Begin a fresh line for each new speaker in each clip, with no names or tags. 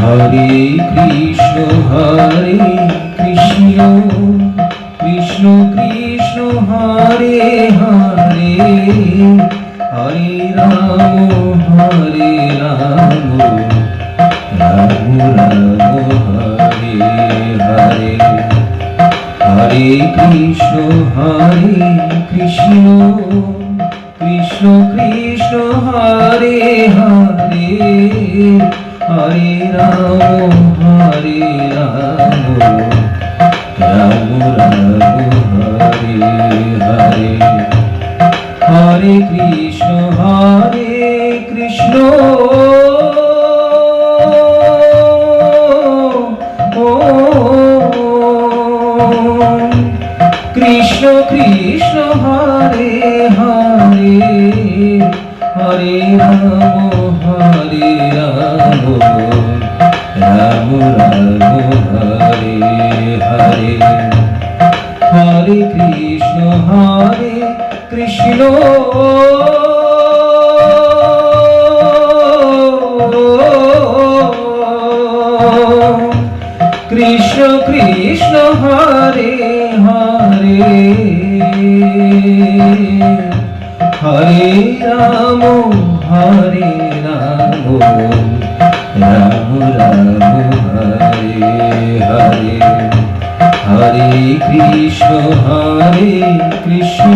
হরে কৃষ্ণ কৃষ্ণ কৃষ্ণ হরে হরে হরে রাম রাম রাম হরে হরে হরে কৃষ্ণ কৃষ্ণ কৃষ্ণ হরে হরে হরে রাম রাম রাম হরে হরে হরে কৃষ্ণ কৃষ্ণ কৃষ্ণ হরে হরে হরে রাম রাম রাম হরে হরে হরে কৃষ্ণ কৃষ্ণ কৃষ্ণ কৃষ্ণ হরে হরে হরে রাম রাম রাম হরে হরে হরে কৃষ্ণ কৃষ্ণ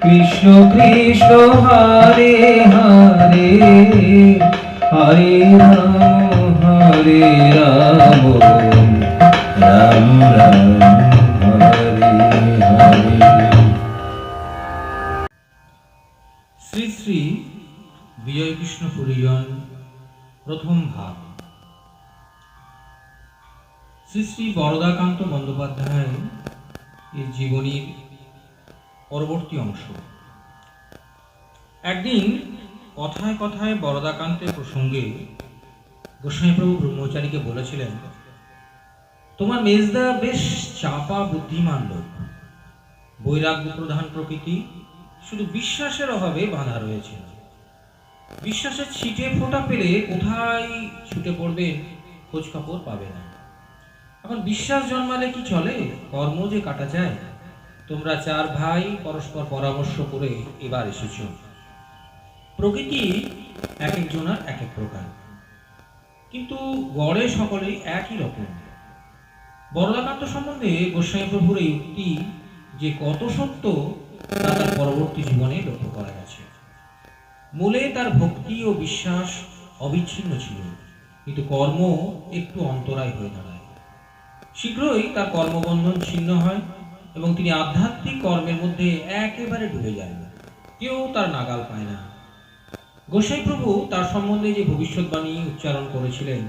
কৃষ্ণ কৃষ্ণ হরে হরে হরে রাম রাম রাম হরে হরে।
শ্রী শ্রী বিজয়কৃষ্ণ পরিজন প্রথম ভাগ। শ্রী শ্রী বরদাকান্ত বন্দ্যোপাধ্যায় এর জীবনীর পরবর্তী অংশ। একদিন কথায় কথায় বরদাকান্তের প্রসঙ্গে গোস্বামীপ্রভু ব্রহ্মচারীকে বলেছিলেন, তোমার মেজদা বেশ চাপা বুদ্ধিমান লোক, বৈরাগ্য প্রধান প্রকৃতি, শুধু বিশ্বাসের অভাবে বাঁধা রয়েছে। বিশ্বাসের ছিটে ফোঁটা পেলে কোথায় ছুটে পড়বেন খোঁজ খবর পাবে না। এখন বিশ্বাস জন্মালে কি চলে, কর্ম যে কাটা যায়। তোমরা চার ভাই পরস্পর পরামর্শ করে এবার এসেছ। প্রকৃতি এক একজনের এক এক প্রকার, কিন্তু গড়ে সকলেই একই রকম। বরদাকান্ত সম্বন্ধে গোস্বামী প্রভুর এই উক্তি যে কত সত্য তা তার পরবর্তী জীবনে লক্ষ্য করা গেছে। মূলে তার ভক্তি ও বিশ্বাস অবিচ্ছিন্ন ছিল, কিন্তু কর্ম একটু অন্তরায় হয়ে দাঁড়ায়। শীঘ্রই তার কর্মবন্ধন ছিন্ন হয় এবং তিনি আধ্যাত্মিক কর্মের মধ্যে একেবারে ডুবে যান, কেউ তার নাগাল পায় না। গোস্বামী প্রভু তার সম্বন্ধে যে ভবিষ্যৎবাণী উচ্চারণ করেছিলেন,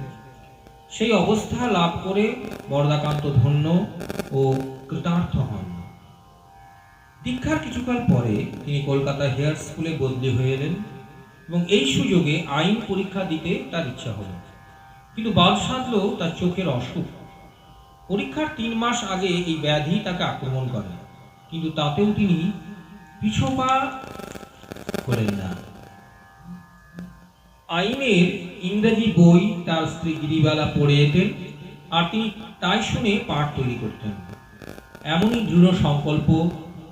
সেই অবস্থা লাভ করে বরদাকান্ত ধন্য ও কৃতার্থ হন। দীক্ষার কিছুকাল পরে তিনি কলকাতা হেয়ার স্কুলে বদলি হয়ে এলেন এবং এই সুযোগে আইন পরীক্ষা দিতে তার ইচ্ছা হল, কিন্তু বাদ সাধল তার চোখের অসুখ। পরীক্ষার 3 মাস আগে এই ব্যাধি তাকে আক্রমণ করে, কিন্তু তাতেও তিনি পিছপা করেন না। আইনের ইংরেজি বই তার স্ত্রী গিরিবালা পড়ে যেতেন, আর তিনি তাই শুনে পাঠ তৈরি করতেন। এমনই দৃঢ় সংকল্প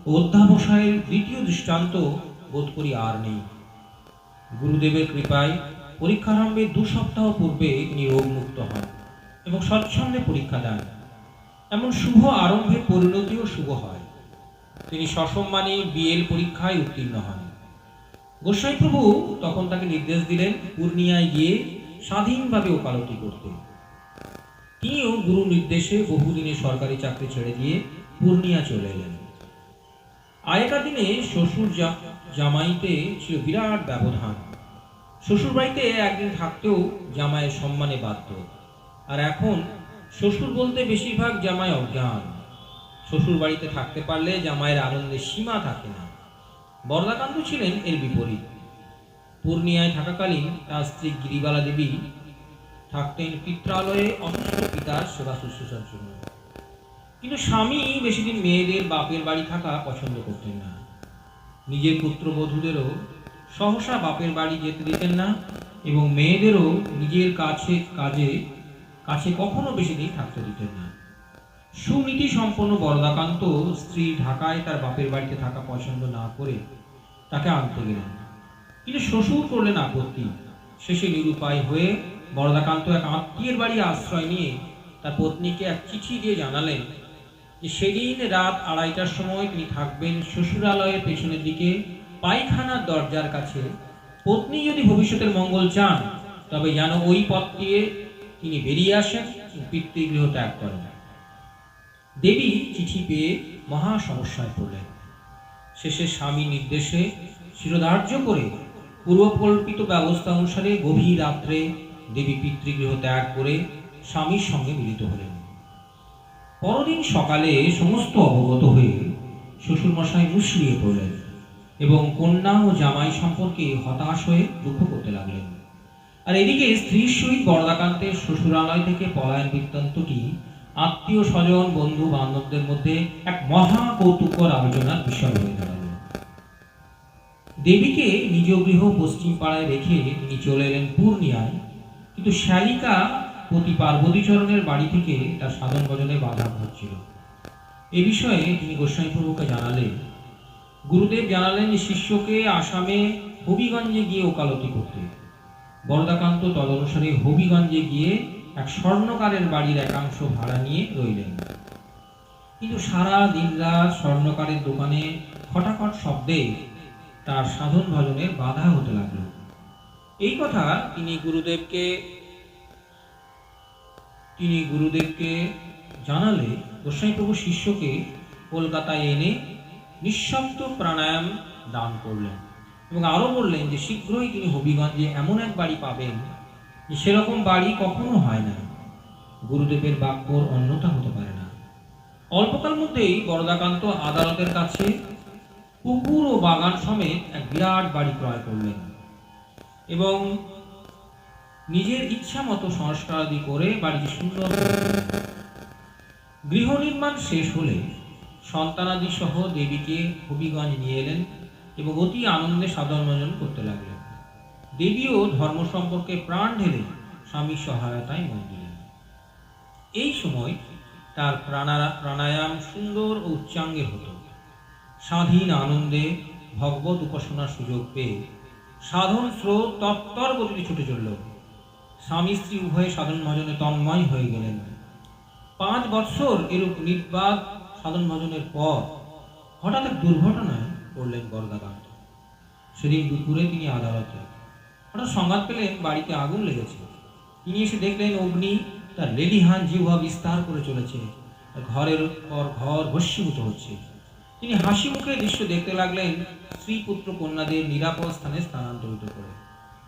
ও অধ্যাবসায়ের দ্বিতীয় দৃষ্টান্ত বোধ করি আর নেই। গুরুদেবের কৃপায় পরীক্ষারম্ভে 2 সপ্তাহ পূর্বে তিনি রোগমুক্ত হন এবং স্বচ্ছন্দে পরীক্ষা দেন। এমন শুভ আরম্ভের পরিণতিও শুভ হয়। তিনি সসম্মানে বিএল পরীক্ষায় উত্তীর্ণ হন। গোস্বামী প্রভু তখন তাকে নির্দেশ দিলেন পূর্ণিয়ায় গিয়ে স্বাধীনভাবে ওকালতি করতে। তিনিও গুরু নির্দেশে বহুদিনের সরকারি চাকরি ছেড়ে দিয়ে পূর্ণিয়া চলে এলেন। আগেকার দিনে শ্বশুর জামাইতে ছিল বিরাট ব্যবধান। শ্বশুর বাড়িতে একদিন থাকতেও জামাইয়ের সম্মানে বাধ্য, আর এখন শ্বশুর বলতে বেশিরভাগ জামাই অজ্ঞান। শ্বশুর বাড়িতে থাকতে পারলে জামাইয়ের আনন্দের সীমা থাকে না। বরদাকান্ত ছিলেন এর বিপরীত। পূর্ণিয়ায় থাকাকালীন তার স্ত্রী গিরিবালা দেবী থাকতেন পিত্রালয়ে অসুস্থ পিতার সেবা শুশ্রূষার জন্য, কিন্তু স্বামী বেশি দিন মেয়েদের বাপের বাড়ি থাকা পছন্দ করতেন না। নিজের পুত্রবধূদেরও সহসা বাপের বাড়ি যেতে দিতেন না এবং মেয়েদেরও নিজের কাছে কখনো বেশি দিন থাকতে দিতেন না। সুনীতি সম্পন্ন বরদাকান্ত স্ত্রী ঢাকায় তার বাপের বাড়িতে থাকা পছন্দ না করে তাকে আনতে গেলেন, কিন্তু শ্বশুর করলেন আপত্তি। শেষে নিরুপায় হয়ে বরদাকান্ত এক আত্মীয়ের বাড়ি আশ্রয় নিয়ে তার পত্নীকে এক চিঠি দিয়ে জানালেন যে সেদিন রাত 2:30টার সময় তিনি থাকবেন শ্বশুরালয়ের পেছনের দিকে পায়খানার দরজার কাছে। পত্নী যদি ভবিষ্যতের মঙ্গল চান তবে যেন ওই পথ দিয়ে তিনি বেরিয়ে আসেন, পিতৃগৃহ ত্যাগ করেন। দেবী চিঠি পেয়ে মহা সমস্যায় পড়লেন। শেষে স্বামী নির্দেশে শিরোধার্য করে পূর্বকল্পিত ব্যবস্থা অনুসারে গভীর রাত্রে দেবী পিতৃগৃহ ত্যাগ করে স্বামীর সঙ্গে মিলিত হলেন। পরদিন সকালে সমস্ত অবগত হয়ে শ্বশুরমশাই মুষড়িয়ে পড়লেন এবং কন্যা ও জামাই সম্পর্কে হতাশ হয়ে দুঃখ করতে লাগলেন। আর এদিকে স্ত্রীর সহিত বরদাকান্তের শ্বশুরালয় থেকে পলায়ন বৃত্তান্তটি আত্মীয় স্বজন বন্ধু বান্ধবদের মধ্যে এক মহা কৌতুকর আলোচনার বিষয় হয়ে দাঁড়াল। দেবীকে নিজ গৃহ পশ্চিম পাড়ায় রেখে তিনি চলে এলেন পূর্ণিয়ায়, কিন্তু শালিকা পতি পার্বতীচরণের বাড়ি থেকে তার সাধন ভজনে বাধা হচ্ছিল। এ বিষয়ে তিনি গোস্বামীপ্রভুকে জানালেন। গুরুদেব জানালেন যে শিষ্যকে আসামে হবিগঞ্জে গিয়ে ওকালতি করতে। বরদাকান্ত তদনুসারে হবিগঞ্জে গিয়ে এক স্বর্ণকারের বাড়ির একাংশ ভাড়া নিয়ে রইলেন, কিন্তু সারা দিন রাত স্বর্ণকারের দোকানে খটাখট শব্দে তার সাধন ভজনের বাধা হতে লাগলো। এই কথা তিনি গুরুদেবকে জানালে গোস্বামীপ্রভু শিষ্যকে কলকাতায় এনে নিঃশব্দ প্রাণায়াম দান করলেন এবং আরো বললেন যে শীঘ্রই তিনি হবিগঞ্জে এমন এক বাড়ি পাবেন যে সেরকম বাড়ি কখনো হয় না। গুরুদেবের বাক্যর অন্যতা হতে পারে না। অল্পকাল মধ্যেই বরদাকান্ত আদালতের কাছে পুকুর ও বাগান সমেত এক বিরাট বাড়ি ক্রয় করলেন এবং নিজের ইচ্ছা মতো সংস্কারাদি করে বাড়িটি সুন্দর গৃহ নির্মাণ শেষ হলে সন্তানাদি সহ দেবীকে হবিগঞ্জ নিয়ে এলেন এবং অতি আনন্দে সাধন ভজন করতে লাগলেন। দেবীও ধর্ম সম্পর্কে প্রাণ ঢেলে স্বামীর সহায়তায় মন দিলেন। এই সময় তার প্রাণায়াম সুন্দর ও উচ্চাঙ্গের হতো। স্বাধীন আনন্দে ভগবত উপাসনার সুযোগ পেয়ে সাধন স্রোত তত্তর গতিতে ছুটে চলল। স্বামী স্ত্রী উভয়ে সাধন ভজনে তন্ময় হয়ে গেলেন। 5 বৎসর এরূপ নির্বাক সাধন ভজনের পর হঠাৎ এক দুর্ঘটনায় পড়লেন বরদাকান্ত। সেদিন দুপুরে তিনি আদালতে হঠাৎ সংবাদ পেলেন বাড়িতে আগুন লেগেছে। তিনি এসে দেখলেন অগ্নি তার লেলিহান জিহ্বা বিস্তার করে চলেছে, ঘরের পর ঘর ভস্মীভূত হচ্ছে। তিনি হাসি মুখে দৃশ্য দেখতে লাগলেন, স্ত্রী পুত্র কন্যাদের নিরাপদ স্থানে স্থানান্তরিত করে।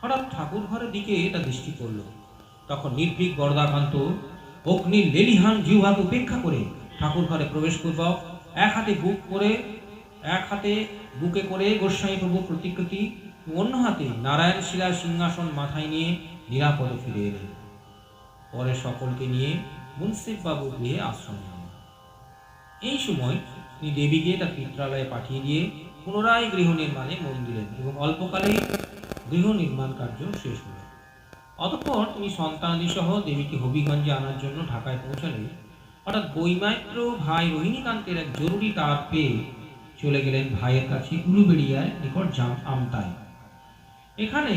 হঠাৎ ঠাকুর ঘরের দিকে তার দৃষ্টি পড়ল। তখন নির্ভীক বরদাকান্ত অগ্নির লেলিহান জিহ্বাকে উপেক্ষা করে ঠাকুর ঘরে প্রবেশ পূর্বক এক হাতে বুকে করে গোস্বামীপ্রভু প্রতিকৃতি, অন্য হাতে নারায়ণ শিলার সিংহাসন মাথায় নিয়ে নিরাপদে ফিরে এলেন। পরে সকলকে নিয়ে মুন্সিফ বাবু গৃহে আশ্রয় নেন। এই সময় তিনি দেবীকে তার পিত্রালয়ে পাঠিয়ে দিয়ে পুনরায় গৃহ নির্মাণে মন দিলেন এবং অল্পকালেই গৃহ নির্মাণ কার্য শেষ হল। অতঃপর তিনি সন্তানাদি সহ দেবীকে হবিগঞ্জে আনার জন্য ঢাকায় পৌঁছালে হঠাৎ বৈমাত্র ভাই রোহিণীকান্তের এক জরুরি তার পেয়ে চলে গেলেন ভাইয়ের কাছে উলুবেড়িয়ার নিকট আমতায়। এখানে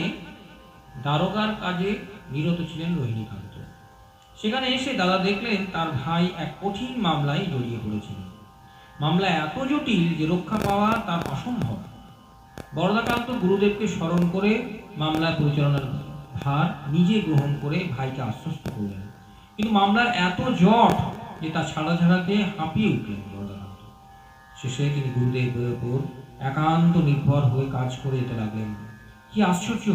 দারোগার কাজে নিরত ছিলেন রোহিণীকান্ত। সেখানে এসে দাদা দেখলেন তার ভাই এক কঠিন মামলায় জড়িয়ে পড়েছিলেন। মামলা এত জটিল যে রক্ষা পাওয়া তার অসম্ভব। বরদাকান্ত গুরুদেবকে স্মরণ করে মামলার পরিচালনার ভার নিজে গ্রহণ করে ভাইকে আশ্বস্ত করলেন, কিন্তু মামলার এত জট যে তা ছাড়াতে হাঁপিয়ে উঠলেন বরদাকান্ত। শেষে তিনি গুরুদেবের উপর একান্ত নির্ভর হয়ে কাজ করে যেতে লাগলেন। কি আশ্চর্য!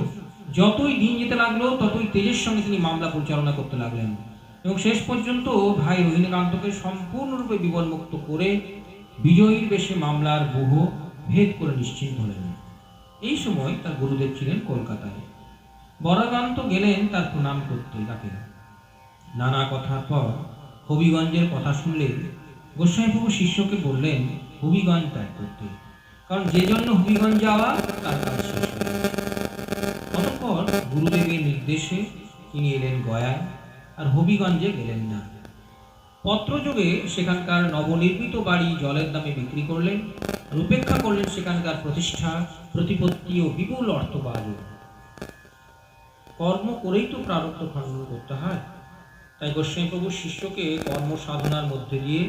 যতই দিন যেতে লাগলো ততই তেজের সঙ্গে তিনি মামলা পরিচালনা করতে লাগলেন এবং শেষ পর্যন্ত ভাই রোহিণীকান্তকে সম্পূর্ণরূপে বিপদমুক্ত করে বিজয়ীর বেশে মামলার বহু ভেদ করে নিশ্চিন্ত হলেন। এই সময় তার গুরুদেব ছিলেন কলকাতায়। বরদাকান্ত গেলেন তার প্রণাম করতে। তাকে নানা কথার পর হবিগঞ্জের কথা শুনলে গোস্বামীপ্রভু শিষ্যকে বললেন হবিগঞ্জ ত্যাগ করতে, কারণ যে জন্য হবিগঞ্জ যাওয়া তার কাজ শেষ হল। গুরুদেবের নির্দেশে তিনি এলেন গয়ায়, আর হবিগঞ্জে গেলেন না। পত্রযোগে সেখানকার নবনির্মিত বাড়ি জলের দামে বিক্রি করলেন, আর উপেক্ষা করলেন সেখানকার প্রতিষ্ঠা, প্রতিপত্তি ও বিপুল অর্থ পাওয়া যাবে। কর্ম করেই তো প্রারব্ধ খণ্ডন করতে হয়। তাই গোস্বামী প্রভু শিষ্যকে কর্ম সাধনার মধ্যে দিয়ে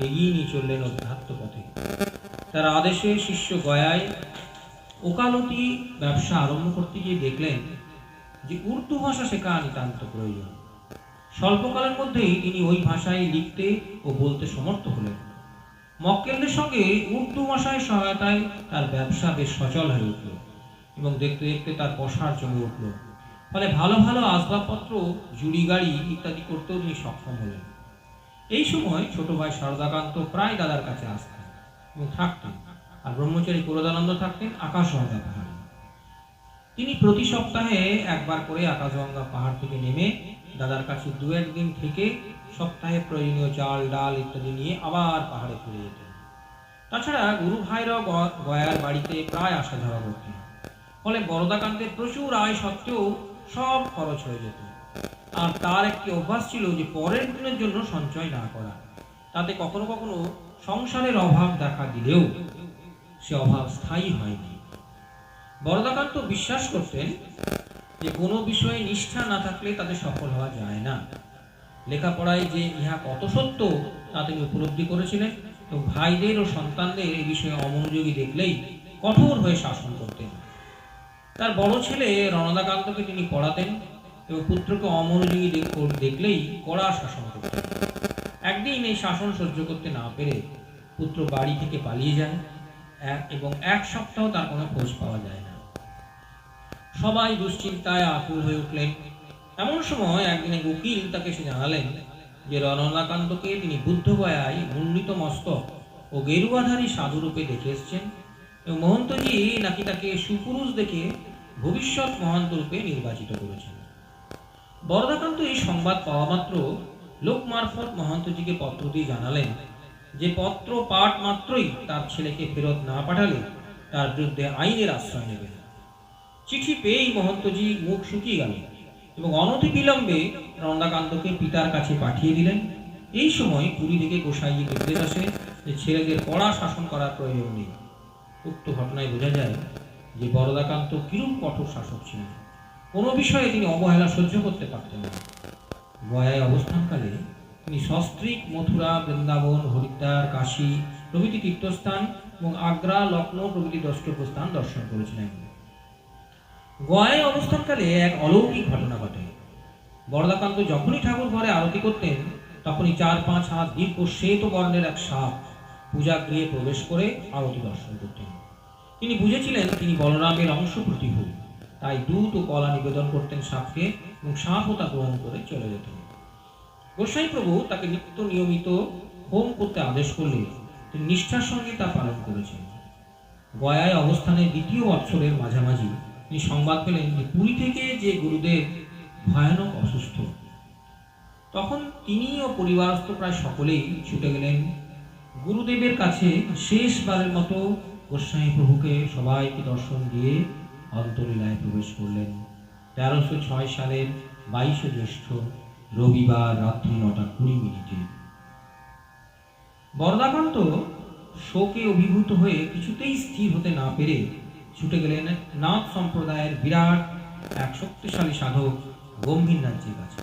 এগিয়ে নিয়ে চললেন অধ্যাত্ম পথে। তার আদেশে শিষ্য গয়ায় ওকালতি ব্যবসা আরম্ভ করতে গিয়ে দেখলেন যে উর্দু ভাষা শেখা নিতান্ত প্রয়োজন। স্বল্পকালের মধ্যেই তিনি ওই ভাষায় লিখতে ও বলতে সমর্থ হলেন। মক্কেলদের সঙ্গে উর্দু ভাষায় সহায়তায় তার ব্যবসা বেশ সচল হয়ে উঠল এবং দেখতে দেখতে তার পসার জমে উঠল। ফলে ভালো ভালো আসবাবপত্র, জুড়ি গাড়ি ইত্যাদি করতেও তিনি সক্ষম হলেন। এই সময় ছোট ভাই শারদাকান্ত প্রায় দাদার কাছে আসতেন এবং থাকতেন, আর ব্রহ্মচারী কুরদানন্দ থাকতেন আকাশগঙ্গা পাহাড়ে। তিনি প্রতি সপ্তাহে একবার করে আকাশগঙ্গা পাহাড় থেকে নেমে দাদার কাছে দু একদিন থেকে সপ্তাহে প্রয়োজনীয় চাল, ডাল ইত্যাদি নিয়ে আবার পাহাড়ে ফিরে যেতেন। তাছাড়া গুরু ভাইরাও গয়ার বাড়িতে প্রায় আসা যাওয়া করতেন। ফলে বরদাকান্তের প্রচুর আয় সত্ত্বেও সব খরচ হয়ে যেত। আর তার একটি অভ্যাস ছিল যে পরের দিনের জন্য সঞ্চয় না করা। তাতে কখনো কখনো সংসারের অভাব দেখা দিলেও সে অভাব স্থায়ী হয়নি। বরদাকান্ত বিশ্বাস করতেন যে কোনো বিষয়ে নিষ্ঠা না থাকলে তাতে সফল হওয়া যায় না। লেখাপড়ায় যে ইহা কত সত্য তা তিনি উপলব্ধি করেছিলেন এবং ভাইদের ও সন্তানদের এই বিষয়ে অমনোযোগী দেখলেই কঠোর হয়ে শাসন করতেন। তার বড় ছেলে রণদাকান্তকে তিনি পড়াতেন এবং পুত্রকে অমনোযোগী দেখলেই কড়া শাসন করতেন। একদিন এই শাসন সহ্য করতে না পেরে পুত্র বাড়ি থেকে পালিয়ে যায় এবং এক সপ্তাহ তার কোনো খোঁজ পাওয়া যায় না। সবাই দুশ্চিন্তায় আকুল হয়ে উঠলেন। এমন সময় একদিন এক উকিল তাকে এসে জানালেন যে রণদাকান্তকে তিনি বুদ্ধগয়ায় মুন্ডিত মস্তক ও গেরুয়াধারী সাধুরূপে দেখে এসছেন এবং মহন্তজি নাকি তাকে সুপুরুষ দেখে ভবিষ্যৎ মহন্ত রূপে নির্বাচিত করেছেন। বরদাকান্ত এই সংবাদ পাওয়া মাত্র লোক মারফত মহন্তজিকে পত্র দিয়ে জানালেন যে পত্র পাঠ মাত্রই তার ছেলেকে ফেরত না পাঠালে তার বিরুদ্ধে আইনের আশ্রয় নেবেন। চিঠি পেয়েই মহন্তজি মুখ শুকিয়ে গেল এবং অনতিবিলম্বে রণদাকান্তকে পিতার কাছে পাঠিয়ে দিলেন। এই সময় পুরী থেকে গোসাইজি নির্দেশ আসে যে ছেলেদের কড়া শাসন করার প্রয়োজন নেই। উক্ত ঘটনায় বোঝা যায় যে বরদাকান্ত কিরূপ কঠোর শাসক ছিলেন। কোনো বিষয়ে তিনি অবহেলা সহ্য করতে পারতেন না। গয়ায় অবস্থানকালে তিনি সস্ত্রীক মথুরা, বৃন্দাবন, হরিদ্বার, কাশী প্রভৃতি তীর্থস্থান এবং আগ্রা, লখনৌ প্রভৃতি দ্রষ্টব্য স্থান দর্শন করেছিলেন। গয়ায় অবস্থানকালে এক অলৌকিক ঘটনা ঘটে। বরদাকান্ত যখনই ঠাকুর ঘরে আরতি করতেন তখনই 4-5 হাত দীর্ঘ শ্বেত বর্ণের এক সাপ পূজাগৃহে প্রবেশ করে আরতি দর্শন করতেন। তিনি বুঝেছিলেন তিনি বলরামের অংশ প্রতিভূ, তাই দুধ ও কলা নিবেদন করতেন সাপকে এবং সাপও তা গ্রহণ করে চলে যেতেন। গোসাই প্রভু তাকে নিত্য নিয়মিত হোম করতে আদেশ করলে তিনি নিষ্ঠার সঙ্গে তা পালন করেছেন। গয়ায় অবস্থানের দ্বিতীয় বৎসরের মাঝামাঝি তিনি সংবাদ পেলেন যে পুরী থেকে যে গুরুদেব ভয়ানক অসুস্থ। তখন তিনি ও পরিবারস্থ প্রায় সকলেই ছুটে গেলেন গুরুদেবের কাছে। শেষবারের মতো গোস্বামী প্রভুকে সবাইকে দর্শন দিয়ে অন্তরীলায় প্রবেশ করলেন। 1306 সালের 22 জ্যৈষ্ঠ রবিবার রাত্রি 9:20। বরদাকান্ত শোকে অভিভূত হয়ে কিছুতেই স্থির হতে না পেরে ছুটে গেলেন নাথ সম্প্রদায়ের বিরাট এক শক্তিশালী সাধক গম্ভীরনাথজির কাছে।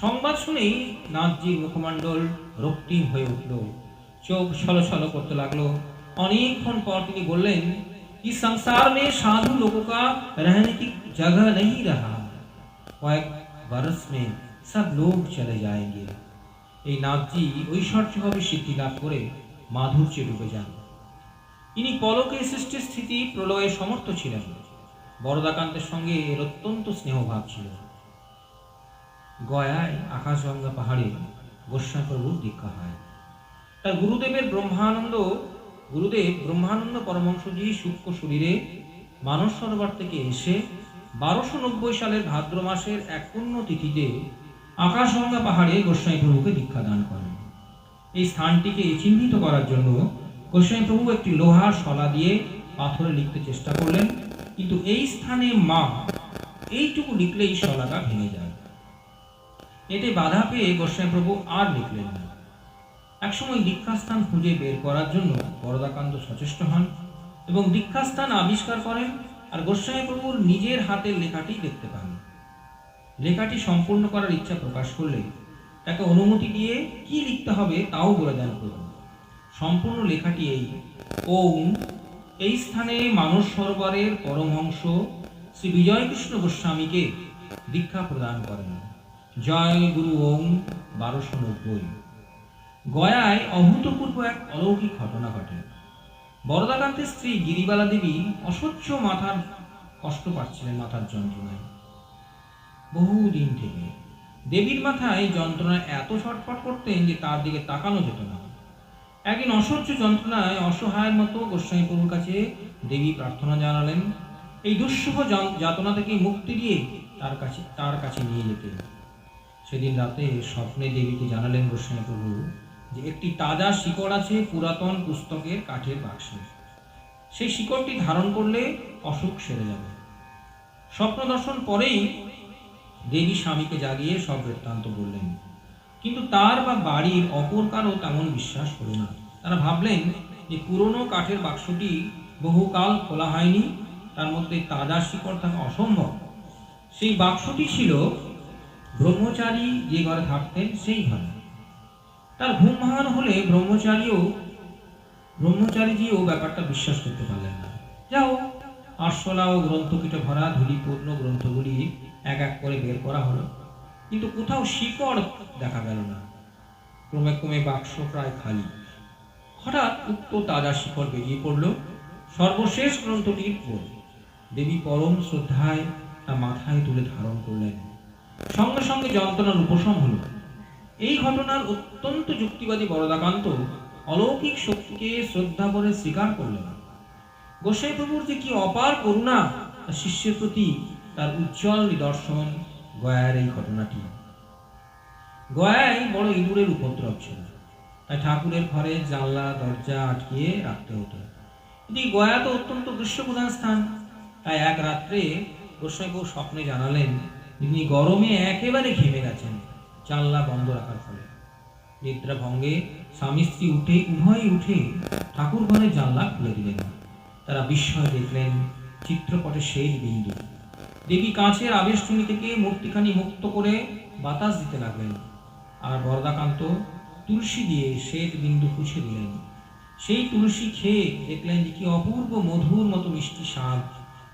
সংবাদ শুনেই নাথজির মুখমণ্ডল রক্তিম হয়ে উঠল, চোখ ছলছল করতে লাগলো। অনেকক্ষণ পর তিনি বললেন, इस संसार में साधु लोगों का रहने की जगह नहीं रहा, कয়েক बरस में सब लोग चले जाएंगे। এই নাথজি ঐশ্বর্যভাবে সিদ্ধি লাভ করে মাধুর্যে ডুবে যান। ইনি পলকে সৃষ্টি স্থিতি প্রলয়ে সমর্থ ছিলেন। বরদাকান্তের সঙ্গে এর অত্যন্ত স্নেহভাব ছিল। গয়ায় আকাশগঙ্গা পাহাড়ে গোস্বামী প্রভুর দীক্ষা হয়। তার গুরুদেব ব্রহ্মানন্দ পরমহংসজি সূক্ষ্ম শরীরে মানস সরোবর থেকে এসে 1290 সালের ভাদ্র মাসের এক পুণ্য তিথিতে আকাশগঙ্গা পাহাড়ে গোস্বামী প্রভুকে দীক্ষা দান করেন। এই স্থানটিকে চিহ্নিত করার জন্য গোস্বামী প্রভু একটি লোহার শলা দিয়ে পাথরে লিখতে চেষ্টা করলেন, কিন্তু এই স্থানে মা এইটুকু লিখলেই শলাকা ভেঙে যায়। এতে বাধা পেয়ে গোস্বামী প্রভু আর লিখলেন না। একসময় দীক্ষাস্থান খুঁজে বের করার জন্য বরদাকান্ত সচেষ্ট হন এবং দীক্ষাস্থান আবিষ্কার করেন, আর গোস্বামী প্রভুর নিজের হাতের লেখাটি দেখতে পান। লেখাটি সম্পূর্ণ করার ইচ্ছা প্রকাশ করলে তাকে অনুমতি দিয়ে কি লিখতে হবে তাও বলে দেন প্রভু। সম্পূর্ণ লেখাটি এই: ওম, এই স্থানে মানস সরোবরের পরমহংস শ্রী বিজয়কৃষ্ণ গোস্বামীকে দীক্ষা প্রদান করেন। জয় গুরু ওম। 1290। গয়ায় অভূতপূর্ব এক অলৌকিক ঘটনা ঘটে। বরদাকান্তের স্ত্রী গিরিবালা দেবী অসহ্য মাথার কষ্ট পাচ্ছিলেন, মাথার যন্ত্রণায় বহুদিন থেকে। দেবীর মাথায় যন্ত্রণায় এত ছটফট করতেন যে তার দিকে তাকানো যেত না। একদিন অসহ্য যন্ত্রণায় অসহায়ের মতো গোস্বামী প্রভুর কাছে দেবী প্রার্থনা জানালেন এই দুঃসহ যাতনা থেকে মুক্তি দিয়ে তার কাছে নিয়ে যেতে। সেদিন রাতে স্বপ্নে দেবীকে জানালেন গোস্বামী প্রভু যে একটি তাজা শিকড় আছে পুরাতন পুস্তকের কাঠের বাক্সে, সেই শিকড়টি ধারণ করলে অসুখ সেরে যাবে। স্বপ্ন দর্শন পরেই দেবী স্বামীকে জাগিয়ে সব বৃত্তান্ত বললেন, কিন্তু তার বা বাড়ির অপর কারো তেমন বিশ্বাস হলো না। তারা ভাবলেন যে পুরনো কাঠের বাক্সটি বহুকাল খোলা হয়নি, তার মধ্যে তাজা শিকড় থাকা অসম্ভব। সেই বাক্সটি ছিল ব্রহ্মচারী যে ঘরে থাকতেন সেই ঘরে। তার ঘুম ভাঙানো হলে ব্রহ্মচারীজিও ব্যাপারটা বিশ্বাস করতে পারলেন না। যাও, আরশোলা ও গ্রন্থকিটে ভরা ধূলিপূর্ণ গ্রন্থগুলি এক এক করে বের করা হলো, কিন্তু কোথাও শিকড় দেখা গেল না। ক্রমে ক্রমে বাক্স প্রায় খালি। হঠাৎ উক্ত তাজা শিকড় বেরিয়ে পড়ল, সর্বশেষ গ্রন্থটির উপর। দেবী পরম শ্রদ্ধায় তা মাথায় তুলে ধারণ করলেন। সঙ্গে সঙ্গে যন্ত্রণার উপশম হল। এই ঘটনার অত্যন্ত যুক্তিবাদী বরদাকান্ত অলৌকিক শক্তিকে শ্রদ্ধা করে স্বীকার করলেন। গোসাই প্রভুর যে কি অপার করুণা তার শিষ্যের প্রতি, তার উজ্জ্বল নিদর্শন গয়ার এই ঘটনাটি। গয়ায় বড় ইঁদুরের উপদ্রব ছিল, তাই ঠাকুরের ঘরে জানলা দরজা আটকিয়ে রাখতে হতো। কিন্তু গয়া তো অত্যন্ত গ্রীষ্মপ্রধান স্থান, তাই এক রাত্রে গোসাই প্রভু স্বপ্নে জানালেন তিনি গরমে একেবারে ঘেমে গেছেন জানলা বন্ধ রাখার ফলে। নিদ্রা ভঙ্গে স্বামী স্ত্রী উভয়ই উঠে ঠাকুর ঘরের জানলা খুলে দিলেন। তারা বিস্ময় দেখলেন চিত্রপটে সেই বিন্দু। দেবী কাঁচের আবেষ্টনী থেকে মূর্তিখানি মুক্ত করে বাতাস দিতে লাগলেন, আর বরদাকান্ত তুলসী দিয়ে শ্বেত বিন্দু পুছে দিলেন। সেই তুলসী খেয়ে দেখলেন যে কি অপূর্ব মধুর মতো মিষ্টি স্বাদ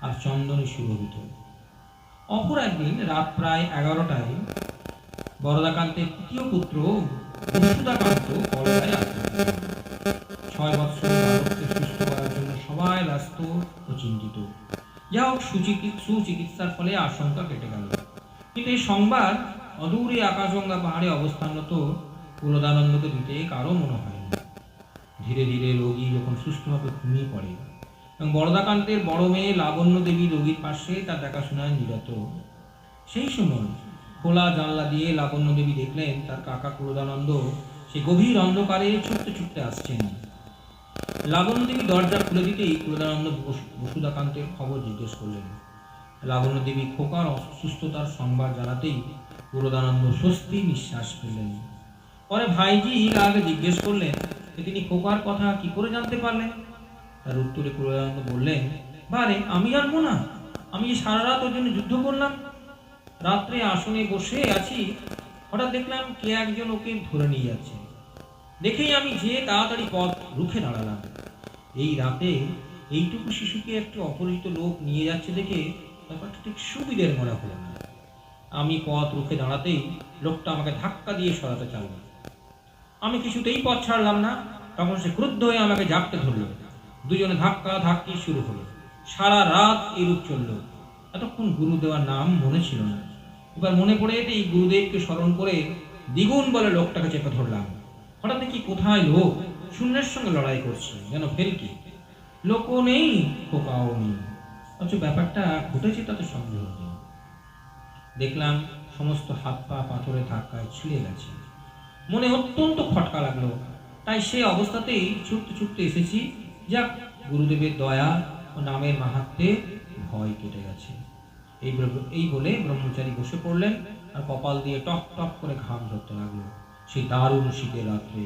আর চন্দনে সুরভিত। অপর একদিন রাত প্রায় 11টায় বরদাকান্তের তৃতীয় পুত্র বসুদাকান্ত কলকাতায় আসলেন। 6 বৎসরের বালককে সুস্থ করার জন্য সবাই ব্যস্ত ও চিন্তিত। যা হোক, সুচিকিৎসার ফলে আশঙ্কা কেটে গেল। কিন্তু এই সংবাদ অদূরে আকাশগঙ্গা পাহাড়ে অবস্থানরত কুলদানন্দকে দিতে কারো মনে হয়নি। ধীরে ধীরে রোগী যখন সুস্থভাবে ঘুমিয়ে পড়ে এবং বরদাকান্তের বড় মেয়ে লাবণ্য দেবী রোগীর পাশে তার দেখাশোনায় নিরত, সেই সময় খোলা জানলা দিয়ে লাবণ্য দেবী দেখলেন তার কাকা কুলদানন্দ সে গভীর অন্ধকারে ছুটতে ছুটতে আসছেন। লাবণ্য দেবী দরজা খুলে দিতেই কুলদানন্দ বসুদাকান্তের খবর জিজ্ঞেস করলেন। লাবণ্য দেবী খোকার অসুস্থতার সংবাদ জানাতেই কুলদানন্দ স্বস্তি নিঃশ্বাস ফেললেন। পরে ভাইজি আগে জিজ্ঞেস করলেন যে তিনি খোকার কথা কি করে জানতে পারলেন। তার উত্তরে কুলদানন্দ বললেন, বারে আমি জানবো না, আমি সারা রাত ওর জন্য যুদ্ধ করলাম। রাত্রে আসনে বসে আছি, হঠাৎ দেখলাম কে একজন ওকে ধরে নিয়ে যাচ্ছে। দেখেই আমি যে তাড়াতাড়ি পথ রুখে দাঁড়ালাম। এই রাতে এইটুকু শিশুকে একটি অপরিচিত লোক নিয়ে যাচ্ছে দেখে ব্যাপারটা ঠিক সুবিধের মনে হলো না। আমি পথ রুখে দাঁড়াতেই লোকটা আমাকে ধাক্কা দিয়ে সরাতে চাইল। আমি কিছুতেই পথ ছাড়লাম না। তখন সে ক্রুদ্ধ হয়ে আমাকে ঝাঁপতে ধরলো। দুজনে ধাক্কা ধাক্কি শুরু হলো। সারা রাত এরূপ চলল। এতক্ষণ গুরু দেওয়ার নাম মনে ছিল না। এবার মনে পড়ে এই গুরুদেবকে স্মরণ করে দ্বিগুণ বলে লোকটাকে চেপে ধরলাম। হঠাৎ দেখি কোথায় লোক শূন্যের সঙ্গে লড়াই করছে, যেন ফেলকি। লোকও নেই, খোকাও নেই, অথচ ব্যাপারটা ঘটেছে তাতে সন্দেহ নেই। দেখলাম সমস্ত হাত পা পাথরের ধাক্কায় ছিঁড়ে গেছে। মনে অত্যন্ত খটকা লাগলো, তাই সে অবস্থাতেই ছুটতে ছুটতে এসেছি। যাক, গুরুদেবের দয়া ও নামের মাহাত্ম্যে ভয় কেটে গেছে। এই বলে ব্রহ্মচারী বসে পড়লেন আর কপাল দিয়ে টপ টপ করে ঘাম ঝরতে লাগলো। সেই দারুণ শীতের রাত্রে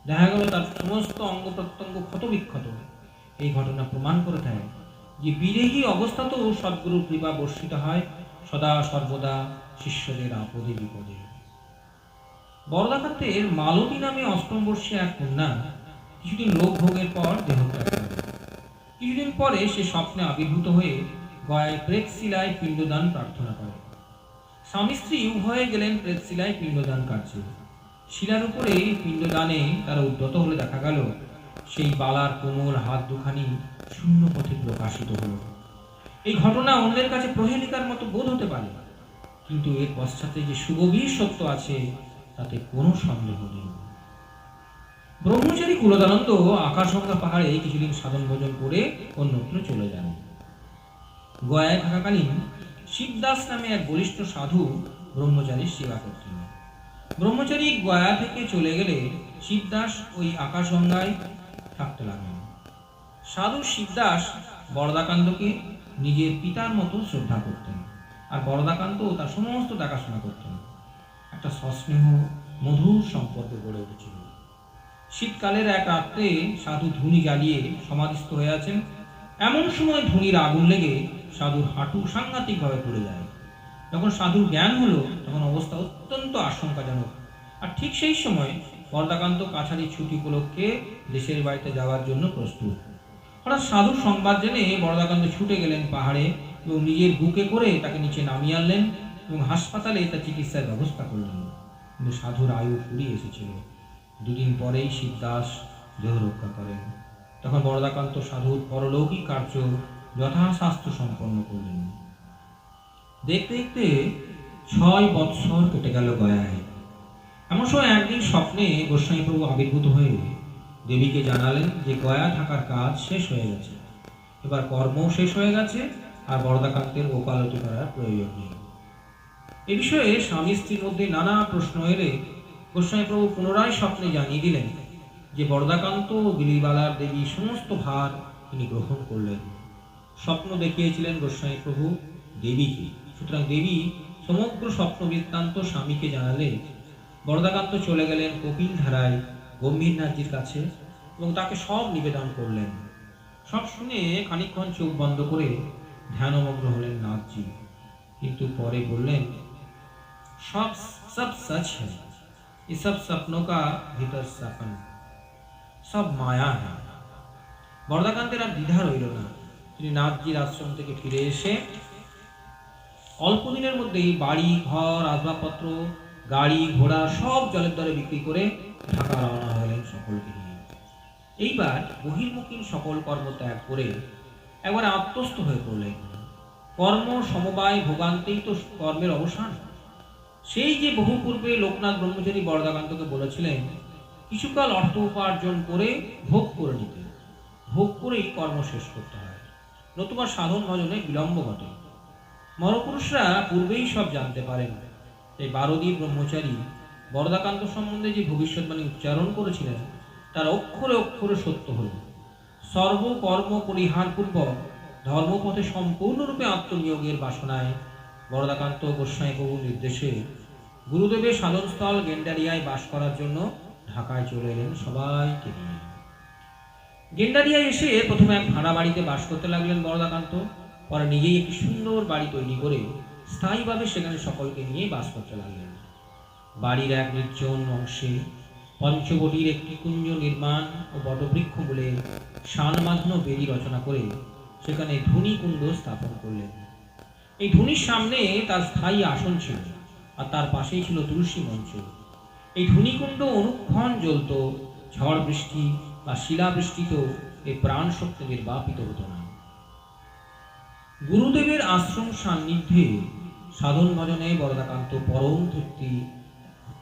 দেখা গেল তার সমস্ত অঙ্গ প্রত্যঙ্গ ক্ষত বিক্ষত। এই ঘটনা প্রমাণ করে দেয় যে বিদেহী অবস্থাতেও সদ্গুরুর কৃপা বর্ষিত হয় সদা সর্বদা শিষ্যদের আপদে বিপদে। বরদাকান্তের মালতী নামে অষ্টম বর্ষে এক কন্যা কিছুদিন রোগ ভোগের পর দেহত্যাগ করে। কিছুদিন পরে সে স্বপ্নে আবির্ভূত হয়ে গয়ায় প্রেতশিলায় পিণ্ডদান প্রার্থনা করে। স্বামী স্ত্রী উভয়ে গেলেন প্রেতশিলায় পিণ্ডদান কার্যে। শিলার উপরে পিণ্ডদানে তারা উদ্যত হলে দেখা গেল সেই বালার কোমল হাত দুখানি শূন্য পথে প্রকাশিত হলো। এই ঘটনা অন্যের কাছে প্রহেলিকার মতো বোধ হতে পারে, কিন্তু এর পশ্চাতে যে সুগভীর সত্য আছে তাতে কোনো সন্দেহ নেই। ব্রহ্মচারী কুলদানন্দ আকাশগঙ্গা পাহাড়ে কিছুদিন সাধন ভোজন করে অন্যত্র চলে যান। গয়ায় থাকাকালীন শিবদাস নামে এক বলিষ্ঠ সাধু ব্রহ্মচারীর সেবা করতেন। ব্রহ্মচারী গয়া থেকে চলে গেলে শিবদাস ওই আকাশগঙ্গায় থাকতে লাগলেন। সাধু শিবদাস বরদাকান্তকে নিজের পিতার মতো শ্রদ্ধা করতেন, আর বরদাকান্ত তার সমস্ত দেখাশোনা করতেন। একটা সস্নেহ মধুর সম্পর্ক গড়ে উঠেছিল। শীতকালের এক রাত্রে সাধু ধুনি জ্বালিয়ে সমাধিস্থ হয়ে আছেন। এমন সময় ধুনির আগুন লেগে সাধুর হাঁটু সাংঘাতিকভাবে পড়ে যায়। যখন সাধুর জ্ঞান হলো তখন অবস্থা অত্যন্ত আশঙ্কাজনক। আর ঠিক সেই সময় বরদাকান্ত কাছারি ছুটি উপলক্ষে দেশের বাড়িতে যাওয়ার জন্য প্রস্তুত। হঠাৎ সাধুর সংবাদ জেনে বরদাকান্ত ছুটে গেলেন পাহাড়ে এবং নিজের বুকে করে তাকে নিচে নামিয়ে আনলেন এবং হাসপাতালে তার চিকিৎসার ব্যবস্থা করলেন। কিন্তু সাধুর আয়ু ফুরিয়ে এসেছিল। দুদিন পরেই শিবদাস দেহ রক্ষা করেন। তখন বরদাকান্ত সাধুর পরলৌকিক কার্য যথাশাস্ত্র সম্পন্ন করলেন। দেখতে দেখতে 6 বৎসর কেটে গেল গয়ায়। এমন সময় একদিন স্বপ্নে গোস্বামী প্রভু আবির্ভূত হয়ে দেবীকে জানালেন যে গয়া থাকার কাজ শেষ হয়ে গেছে, এবার কর্ম শেষ হয়ে গেছে, আর বরদাকান্তের ওকালতি করার প্রয়োজন নেই। এ বিষয়ে স্বামী স্ত্রীর মধ্যে নানা প্রশ্ন এলে গোস্বামী প্রভু পুনরায় স্বপ্নে জানিয়ে দিলেন যে বরদাকান্ত গিরিবালার দেবী সমস্ত ভার তিনি গ্রহণ করলেন। স্বপ্ন দেখিয়েছিলেন গোস্বামী প্রভু দেবীকে। সুতরাং দেবী সমগ্র স্বপ্ন বৃত্তান্ত স্বামীকে জানালে বরদাকান্ত চলে গেলেন কপিল ধারায় গম্ভীরনাথজির কাছে এবং তাকে সব নিবেদন করলেন। সব শুনে খানিকক্ষণ চোখ বন্ধ করে ধ্যানমগ্ন হলেন নাথজি, কিন্তু পরে বললেন, সব सच है, ये सब सपनों का भीतर सपन, সব মায়া है। বরদাকান্তের আর দ্বিধা রইল না। তিনি নাথজির আশ্রম থেকে ফিরে এসে অল্প দিনের মধ্যেই বাড়ি ঘর আসবাবপত্র গাড়ি ঘোড়া সব জলের দরে বিক্রি করে ঢাকা রওনা হলেন সকলকে নিয়ে। এইবার বহির্মুখী সকল কর্ম ত্যাগ করে একবার আত্মস্থ হয়ে পড়লেন। কর্ম সমবায় ভোগান্তেই তো কর্মের অবসান। সেই যে বহু পূর্বে লোকনাথ ব্রহ্মচারী বরদাকান্তকে বলেছিলেন কিছুকাল অর্থ উপার্জন করে ভোগ করে নিতে, ভোগ করেই কর্ম শেষ করতে হয়, নতুবা সাধন ভজনে বিলম্ব ঘটে। মরপুরুষরা পূর্বেই সব জানতে পারেন। তাই বারদী ব্রহ্মচারী বরদাকান্ত সম্বন্ধে যে ভবিষ্যৎবাণী উচ্চারণ করেছিলেন তার অক্ষরে অক্ষরে সত্য হল। সর্বকর্ম পরিহার পূর্বক ধর্মপথে সম্পূর্ণরূপে আত্মনিয়োগের বাসনায় বরদাকান্ত গোস্বামী প্রভুর নির্দেশে গুরুদেবের সাধনস্থল গেন্ডারিয়ায় বাস করার জন্য ঢাকায় চলে এলেন সবাইকে নিয়ে। গেন্ডারিয়ায় এসে প্রথমে এক ভাড়া বাড়িতে বাস করতে লাগলেন বরদাকান্ত। পরে নিজেই একটি সুন্দর বাড়ি তৈরি করে স্থায়ীভাবে সেখানে সকলকে নিয়ে বাস করতে লাগলেন। বাড়ির এক নির্জন অংশে পঞ্চবটির একটি কুঞ্জ নির্মাণ ও বটবৃক্ষ বলে শানমাঘ্ন বেদি রচনা করে সেখানে ধুনি কুণ্ড স্থাপন করলেন। এই ধুনির সামনে তার স্থায়ী আসন ছিল, আর তার পাশেই ছিল তুলসী মঞ্চ। এই ধুনিকুণ্ড অনুক্ষণ জ্বলত, ঝড় বৃষ্টি বা শিলাবৃষ্টিতেও এই প্রাণ শক্তি নির্বাপিত হতো না। গুরুদেবের আশ্রম সান্নিধ্যে সাধন ভজনে বরদাকান্ত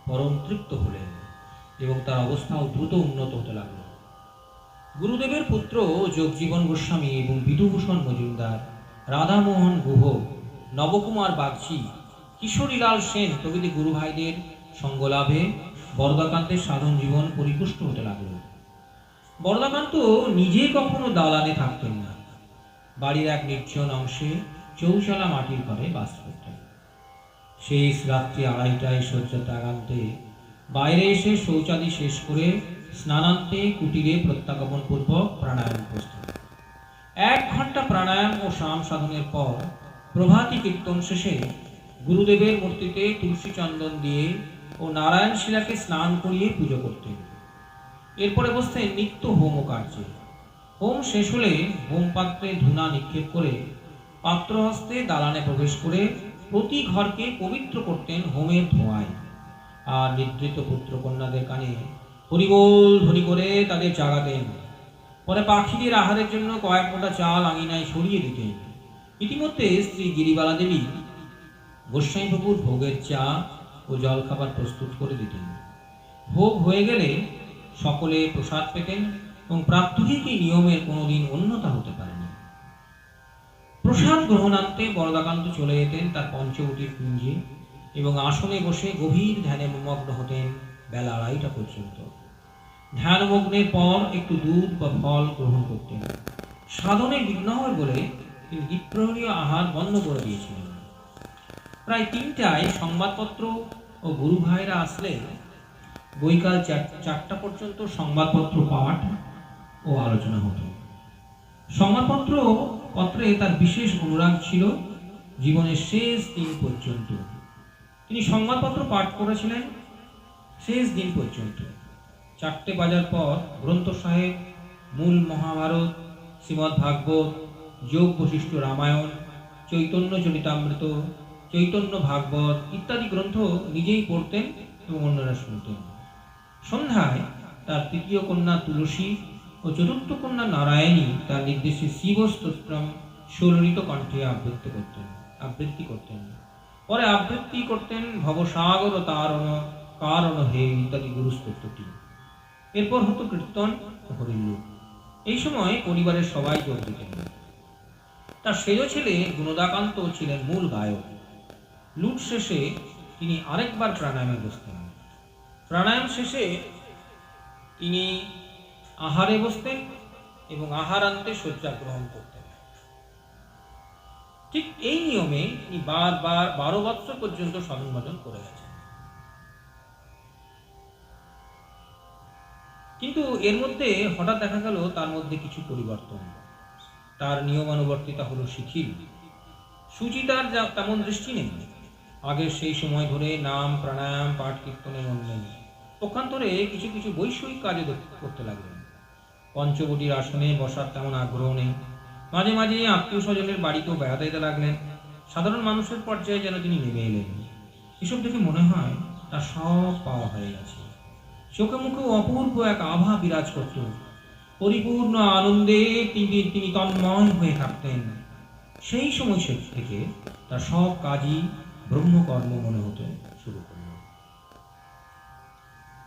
পরম তৃপ্ত হলেন এবং তার অবস্থাও দ্রুত উন্নত হতে লাগল। গুরুদেবের পুত্র যোগজীবন গোস্বামী এবং বিধুভূষণ মজুমদার, রাধামোহন গুহ, নবকুমার বাগচি, কিশোরীলাল সেন প্রভৃতি গুরু ভাইদের সঙ্গলাভে বরদাকান্তের সাধন জীবন পরিপুষ্ট হতে লাগল। বরদাকান্ত নিজে কখনো দালানে থাকতেন না। বাড়ির এক নির্জন অংশে চৌচালা মাটির ঘরে বাস করতেন। শেষ রাত্রি 2:30টায় শয্যা ত্যাগান্তে বাইরে এসে শৌচাদি শেষ করে স্নানান্তে কুটিরে প্রত্যাগমন পূর্বক প্রাণায়াম প্রস্তুত। 1 ঘন্টা প্রাণায়াম ও শাম সাধনের পর প্রভাতী কীর্তন শেষে গুরুদেবের মূর্তিতে তুলসী চন্দন দিয়ে ও নারায়ণ শিলাকে স্নান করিয়ে পুজো করতেন। এরপরে বসতেন নিত্য হোম কার্যে। হোম শেষ হলে হোম পাত্রে ধূনা নিক্ষেপ করে পাত্রহস্তে দালানে প্রবেশ করে প্রতি ঘরকে পবিত্র করতেন হোমের ধোঁয়ায়। আর নিদ্রিত পুত্র কন্যাদের কানে হরিবোল ধ্বনি করে তাদের জাগাতেন। পরে পাখিদের আহারের জন্য কয়েক মোটা চাল আঙিনায় ছড়িয়ে দিতেন। ইতিমধ্যে স্ত্রী গিরিবালা দেবী গোস্বামী প্রভুর ভোগের চা ও জলখাবার প্রস্তুত করে দিতেন। ভোগ হয়ে গেলে সকলে প্রসাদ পেতেন এবং প্রাত্যহিক এই নিয়মের কোনোদিন অন্যতা হতে পারেনি। প্রসাদ গ্রহণান্তে বরদাকান্ত চলে যেতেন তার পঞ্চবটির কুঞ্জে এবং আসনে বসে গভীর ধ্যানে মগ্ন হতেন বেলা 2:30টা পর্যন্ত। ধ্যানমগ্নের পর একটু দুধ বা ফল গ্রহণ করতেন। সাধনে বিঘ্ন হয় বলে তিনি দ্বিপ্রহরীয় আহার বন্ধ করে দিয়েছিলেন। প্রায় 3টায় সংবাদপত্র ও গুরু ভাইরা আসলে বৈকাল 4টা পর্যন্ত সংবাদপত্র পাঠ ও আলোচনা হতো। সংবাদপত্রে তার বিশেষ অনুরাগ ছিল। জীবনের শেষ দিন পর্যন্ত তিনি সংবাদপত্র পাঠ করেছিলেন। শেষ দিন পর্যন্ত 4টে বাজার পর গ্রন্থ সাহেব, মূল মহাভারত, শ্রীমদ্ ভাগবত, যোগ বশিষ্ঠ রামায়ণ, চৈতন্য চরিতামৃত, চৈতন্য ভাগবত ইত্যাদি গ্রন্থ নিজেই পড়তেন এবং অন্যরা শুনতেন। সন্ধ্যায় তার তৃতীয় কন্যা তুলসী ও চতুর্থ কন্যা নারায়ণী তার নির্দেশে শিব স্তোত্রম সুললিত কণ্ঠে আবৃত্তি করতেন। পরে আবৃত্তি করতেন ভবসাগর তারণ কারণ হে ইত্যাদি গুরুস্তোত্রটি। এরপর হতো কীর্তন ও হরিলুট। এই সময় পরিবারের সবাই যোগ দিতেন। তার সেজ ছেলে গুণদাকান্ত ছিলেন মূল গায়ক। লুট শেষে তিনি আরেকবার প্রাণায়ামে বসতেন। প্রাণায়াম শেষে তিনি আহারে বসতেন এবং আহারান্তে শয্যা গ্রহণ করতেন। ঠিক এই নিয়মে তিনি বারবার 12 বৎসর পর্যন্ত সাধন ভজন করে গেছেন। কিন্তু এর মধ্যে হঠাৎ দেখা গেল তার মধ্যে কিছু পরিবর্তন। তার নিয়মানুবর্তিতা হলো শিথিল। সুচিতার তেমন দৃষ্টি নেই। আগের সেই সময় ধরে নাম প্রাণায়াম পাঠ কীর্তনে মন নেই। পক্ষান্তরে কিছু কিছু বৈষয়িক কাজে করতে লাগলেন। পঞ্চবটির আসনে বসার তেমন আগ্রহ নেই। মাঝে মাঝে আত্মীয় স্বজনের বাড়িতেও বেড়াতে যেতে লাগলেন। সাধারণ মানুষের পর্যায়ে যেন তিনি নেমে এলেন। এসব দেখে মনে হয় তার সব পাওয়া হয়ে গেছে। চোখে মুখে অপূর্ব এক আভা বিরাজ করত। পরিপূর্ণ আনন্দে তিনি তন্ময় হয়ে থাকতেন। সেই সময় থেকে তার সব কাজই ব্রহ্মকর্ম মনে হতে শুরু করল।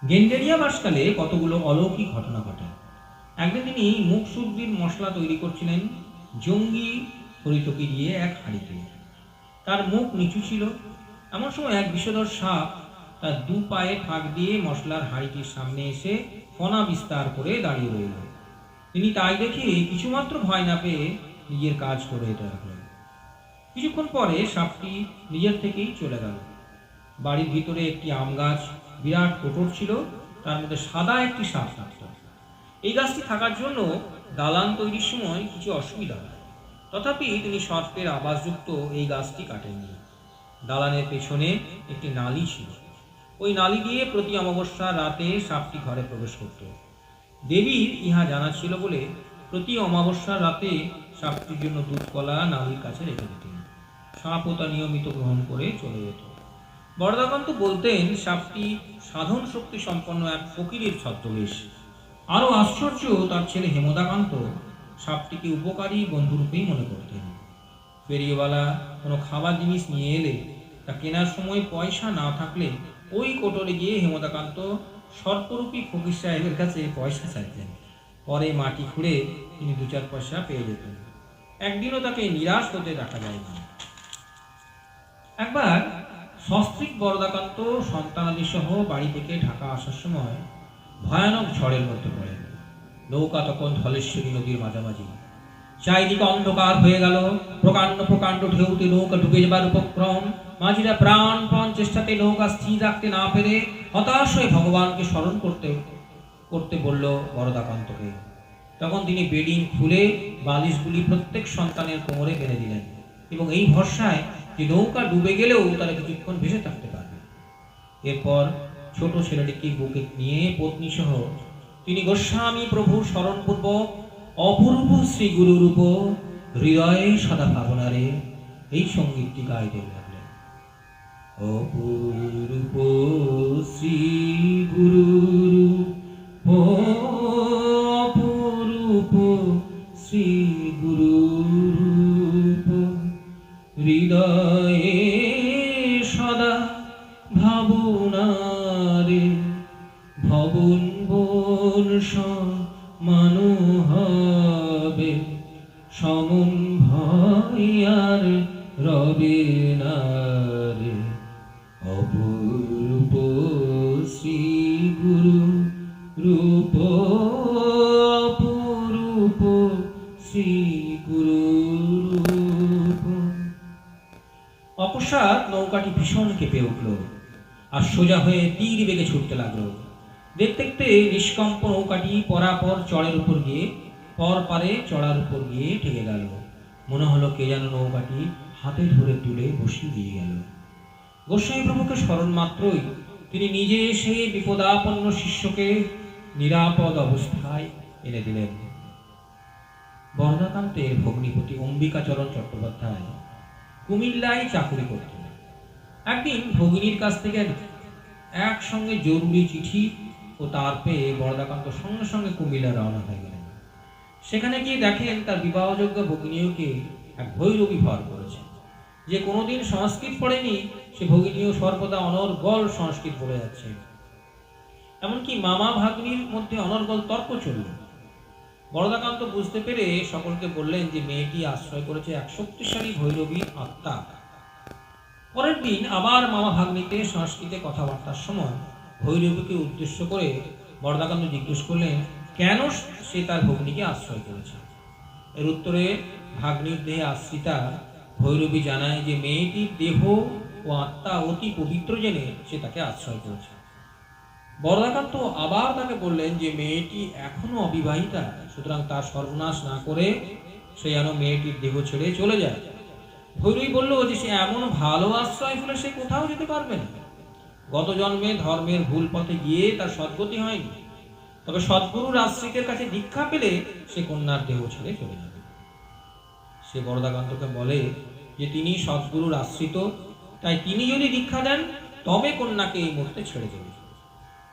গেন্ডেরিয়া বাসকালে কতগুলো অলৌকিক ঘটনা ঘটে। একদিন তিনি মুখ শুদ্ধির মশলা তৈরি করছিলেন জঙ্গি হরিতকি দিয়ে এক হাঁড়িতে। তার মুখ নিচু ছিল। এমন সময় এক বিষধর সাপ তার 2 পায়ে ফাঁক দিয়ে মশলার হাঁড়িটির সামনে এসে ফনা বিস্তার করে দাঁড়িয়ে রইল। তিনি তাই দেখে কিছুমাত্র ভয় না পেয়ে নিজের কাজ করে যেতে লাগলেন। কিছুক্ষণ পরে সাপটি নিজের থেকেই চলে গেল। বাড়ির ভিতরে একটি আম গাছ বিরাট কোটর ছিল, তার মধ্যে সাদা একটি সাপ থাকত। এই গাছটি থাকার জন্য দালান তৈরির সময় কিছু অসুবিধা হয়। তথাপি তিনি সর্পের আবাসযুক্ত এই গাছটি কাটেননি। দালানের পেছনে একটি নালী ছিল। ওই নালী দিয়ে প্রতি অমাবস্যার রাতে সাপটি ঘরে প্রবেশ করত। দেবীর ইহা জানা ছিল বলে প্রতি অমাবস্যার রাতে সাপটির জন্য দুধ কলা নালীর কাছে রেখে দিতেন। সাপও তা নিয়মিত গ্রহণ করে চলে যেত। বরদাকান্ত বলতেন সাপটি সাধন শক্তি সম্পন্ন এক ফকিরের ছদ্মবেশ। আরো আশ্চর্য, তার ছেলে হেমদাকান্ত সাপটিকে উপকারী বন্ধুরূপেই মনে করতেন। ফেরিওয়ালা কোনো খাবার জিনিস নিয়ে এলে তা কেনার সময় পয়সা না থাকলে ওই কোটরে গিয়ে হেমদাকান্ত সর্পরূপী ফকির সাহেবের কাছে পয়সা চাইতেন। পরে মাটি খুঁড়ে তিনি 2-4 পয়সা পেয়ে যেতেন। একদিনও তাকে নিরাশ হতে দেখা যায়নি। একবার সস্ত্রীক বরদাকান্ত সন্তানাদি সহ বাড়ি থেকে ঢাকা আসার সময় ভয়ানক ঝড়ের মধ্যে পড়েন। নৌকা তখন ধলেশ্বরী নদীর মাঝামাঝি। চারিদিকে অন্ধকার হয়ে গেল। প্রকাণ্ড প্রকাণ্ড ঢেউতে নৌকা ডুবে যাবার উপক্রম। মাঝিরা প্রাণপণ চেষ্টাতে নৌকা স্থির রাখতে না পেরে হতাশ হয়ে ভগবানকে স্মরণ করতে করতে বলল বরদাকান্তকে। তখন তিনি বেডিং খুলে বালিশগুলি প্রত্যেক সন্তানের কোমরে বেঁধে দিলেন এবং এই ভরসায় যে নৌকা ডুবে গেলেও তারা কিছুক্ষণ ভেসে থাকতে পারবে। এরপর ছোট ছেলেটিকে বুকে নিয়ে পত্নী সহ তিনি গোস্বামী প্রভুর স্মরণপূর্বক অপূর্ব শ্রী গুরুরূপ হৃদয়ে সদা ভাবনারে এই সঙ্গীতটি গাইতে লাগলেন। অপূর্ব শ্রী গুরুরূপ, অপূর্ব শ্রী গুরুরূপ, হৃদয়ে সদা ভাবনারে, ভবন বর্ষ মানু হবে, সমন ভয়ার রবে না রে। অপূর্ব শ্রী গুরু রূপ, অপূর্ব শ্রী গুরু রূপ। অকস্মাৎ নৌকাটি ভীষণ কেঁপে উঠল আর সোজা হয়ে তীর বেগে ছুটতে লাগলো। দেখতে দেখতে নিষ্কম্প নৌকাটি পরাপর চড়ের উপর গিয়ে পর পারে চড়ার উপর গিয়ে ঠেকে গেল। মনে হলো কে যেন নৌকাটি হাতে ধরে তুলে বসিয়ে দিয়ে গেল। গোস্বামী প্রভুকে স্মরণ মাত্রই তিনি নিজে এসে বিপদাপন্ন শিষ্যকে নিরাপদ অবস্থায় এনে দিলেন। বরদাকান্তের ভগ্নিপতি অম্বিকাচরণ চট্টোপাধ্যায় কুমিল্লায় চাকরি করতেন। একদিন ভগিনীর কাছ থেকে একসঙ্গে জরুরি চিঠি ও তার পেয়ে বরদাকান্ত সঙ্গে সঙ্গে কুমিল্লা রওনা হয়ে গেলেন। সেখানে গিয়ে দেখেন তার বিবাহযোগ্য ভগিনীয়কে এক ভৈরবী ভর করেছে। যে কোনোদিন সংস্কৃত পড়েনি সে ভগিনীয় সর্বদা অনর্গল সংস্কৃত পড়ে যাচ্ছে। এমনকি মামা ভাগ্নির মধ্যে অনর্গল তর্ক চলল। বরদাকান্ত বুঝতে পেরে সকলকে বললেন যে মেয়েটি আশ্রয় করেছে এক শক্তিশালী ভৈরবী আত্মা। পরের দিন আবার মামা ভাগ্নিতে সংস্কৃতে কথাবার্তার সময় ভৈরবীকে উদ্দেশ্য করে বরদাকান্ত জিজ্ঞেস করলেন কেন সে তার ভগ্নীকে আশ্রয় করেছে। এর উত্তরে ভাগ্নির দেহে আশ্রিতা ভৈরবী জানায় যে মেয়েটির দেহ ও আত্মা অতি পবিত্র জেনে সে তাকে আশ্রয় করেছে। বরদাকান্ত আবার তাকে বললেন যে মেয়েটি এখনো অবিবাহিতা, সুতরাং তার সর্বনাশ না করে সে যেন মেয়েটির দেহ ছেড়ে চলে যায়। ভৈরবী বলল যে সে এমন ভালো আশ্রয় হলে সে কোথাও যেতে পারবে না। গত জন্মে ধর্মের ভুল পথে গিয়ে তার সদ্গতি হয়নি, তবে সদ্গুরুর আশ্রিতের কাছে দীক্ষা পেলে সে কন্যার দেহ ছেড়ে চলে যাবে। সে বরদাকান্তকে বলে যে তিনি সদ্গুরুর আশ্রিত, তাই তিনি যদি দীক্ষা দেন তবে কন্যাকে এই মুহূর্তে ছেড়ে দেবে।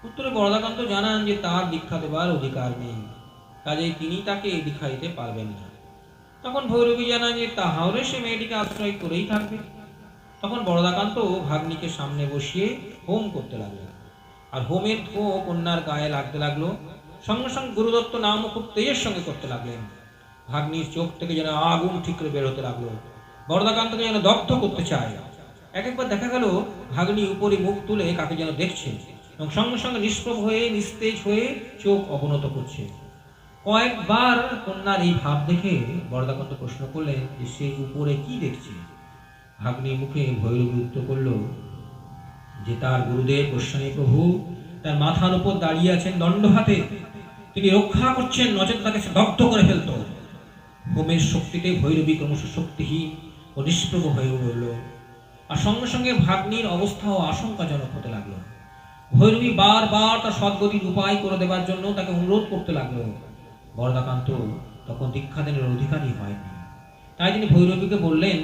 উত্তরে বরদাকান্ত জানান যে তার দীক্ষা দেবার অধিকার নেই, কাজেই তিনি তাকে দীক্ষা দিতে পারবেন না। তখন ভৈরবী জানান যে তাহলে সে মেয়েটিকে আশ্রয় করেই থাকবে। তখন বরদাকান্ত ভাগ্নিকে সামনে বসিয়ে হোম করতে লাগলেন, আর হোমের ধোঁয়া কন্যার গায়ে লাগতে লাগলো। সঙ্গে সঙ্গে গুরুদত্ত নাম খুব তেজের সঙ্গে করতে লাগলেন। ভাগ্নির চোখ থেকে যেন আগুন ঠিকরে বের হতে লাগলো, বরদাকান্তকে যেন দগ্ধ করতে চায়। এক একবার দেখা গেল ভাগ্নি উপরে মুখ তুলে কাকে যেন দেখছে এবং সঙ্গে সঙ্গে নিষ্প্রভ হয়ে নিস্তেজ হয়ে চোখ অবনত করছে। কয়েকবার কন্যার এই ভাব দেখে বরদাকান্ত প্রশ্ন করলেন যে সে উপরে কি দেখছে। ভাগ্নির মুখে ভৈরবী উত্তর করল যে তার গুরুদেব গোস্বামী প্রভু তার মাথার উপর দাঁড়িয়ে আছেন দণ্ড হাতে, তিনি রক্ষা করছেন, নচেত তাকে দগ্ধ করে ফেলত। হোমের শক্তিতে ভৈরবী ক্রমশ শক্তিহীন ও নিষ্প্রভ হয়ে রইল, আর সঙ্গে সঙ্গে ভাগ্নির অবস্থাও আশঙ্কাজনক হতে লাগলো। ভৈরবী বারবার তার সদ্গতির উপায় করে দেবার জন্য তাকে অনুরোধ করতে লাগলো। বরদাকান্ত তখন দীক্ষাদানের অধিকারী হয়নি, তাই তিনি ভৈরবীকে বললেন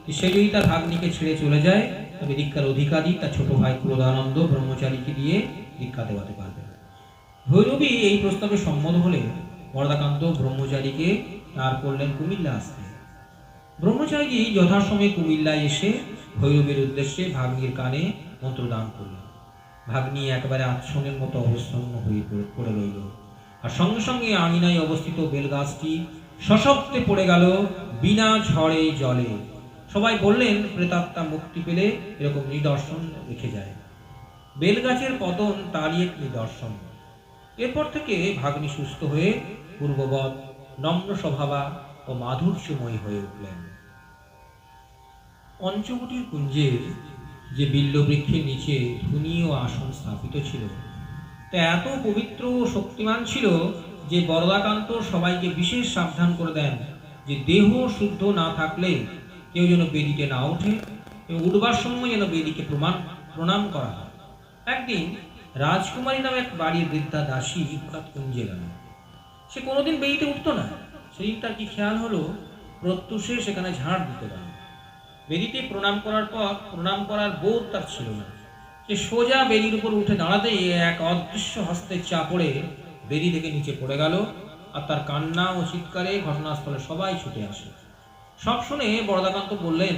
যে সে যদি তার ভাগ্নিকে ছেড়ে চলে যায় তবে দীক্ষার অধিকারী তার ছোট ভাই ক্রোধানন্দ ব্রহ্মচারীকে দিয়ে দীক্ষা দেওয়াতে পারবে। ভৈরবী এই প্রস্তাবে সম্মত হলে বরদাকান্ত ব্রহ্মচারীকে তার করলেন কুমিল্লা আসতে। ব্রহ্মচারী যথাসময়ে কুমিল্লায় এসে ভৈরবীর উদ্দেশ্যে ভাগ্নির কানে মন্ত্রদান করলেন। ভাগ্নি একেবারে আচ্ছন্নের মতো অবসন্ন হয়ে পড়ে রইল, আর সঙ্গে সঙ্গে আঙিনায় অবস্থিত বেলগাছটি সশব্দে পড়ে গেল বিনা ঝড়ে জলে। সবাই বললেন প্রেতাত্মা মুক্তি পেলে এরকম নিদর্শন রেখে যায়। বেলগাছের পতন তারই এক নিদর্শন। এরপর থেকে ভাগ্নি সুস্থ হয়ে পূর্ববৎ নম্র স্বভাবা ও মাধুর্যময় হয়ে উঠলেন। পঞ্চবটির কুঞ্জের যে বিল্লবৃক্ষের নিচে ধুনি ও আসন স্থাপিত ছিল তা এত পবিত্র ও শক্তিমান ছিল যে বরদাকান্ত সবাইকে বিশেষ সাবধান করে দেন যে দেহ শুদ্ধ না থাকলে কেউ যেন বেদিতে না ওঠে এবং উঠবার সময় যেন বেদিকে প্রণাম করা হয়। একদিন রাজকুমারী নামে এক বাড়ির বৃদ্ধা দাসী হঠাৎ কুঞ্জে গেল। সে কোনোদিন বেদিতে উঠতো না। সেদিন তার কি খেয়াল হলো, প্রত্যুষে সেখানে ঝাড় দিতে গেল। বেদিতে প্রণাম করার পর প্রণাম করার বোধ তার ছিল না। সে সোজা বেদির উপর উঠে দাঁড়াতেই এক অদৃশ্য হস্তের চাপড়ে বেদি থেকে নিচে পড়ে গেল, আর তার কান্না ও চিৎকারে ঘটনাস্থলে সবাই ছুটে আসে। সব শুনে বরদাকান্ত বললেন